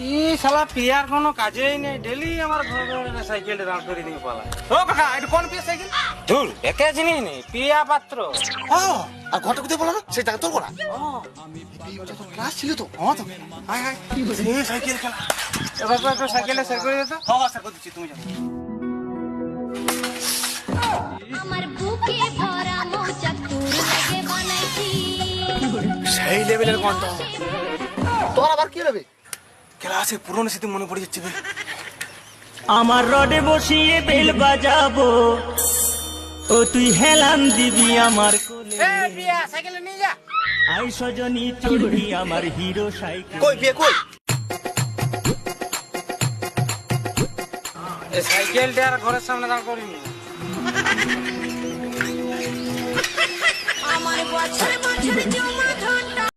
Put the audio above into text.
ই শালা পিয়ার কোনো কাজেই নেই, ডেলি আমার ঘরে সাইকেল দাঁড় করে দিয়ে পালা। ও কাকা এটা কোন পিয়া সাইকেল? ধুর, একে চিনি নি, প্রিয়া পাত্র। ও আর ঘরটা কোথায় বলো না সেই টাকা তোর করা ক্লাস ছিল তো তো হাই হাই এই সাইকেল খেলা। এবার একটু সাইকেলে সেট করে দিত। হ্যাঁ স্যার করে দিচ্ছি, তুমি যাও। আমার বুকে ভরা মৌচাক তোর লাগে বানাইছি সেই লেভেলের গন্ধ। তোর আবার কি হবে? খেলা আছে, পুরনো স্মৃতি মনে পড়ে যাচ্ছে বে। আমার রডে বসিয়ে বেল বাজাবো, ও তুই হেলান দিবি আমার কোলে। এই প্রিয়া সাইকেলে নিয়ে যা। আই সজনী চড়বি আমার হিরো সাইকেল। কই বিয়ে কই? এই সাইকেলটা আর ঘরের সামনে দাঁড় করিনি। আমার বছর বছর জমা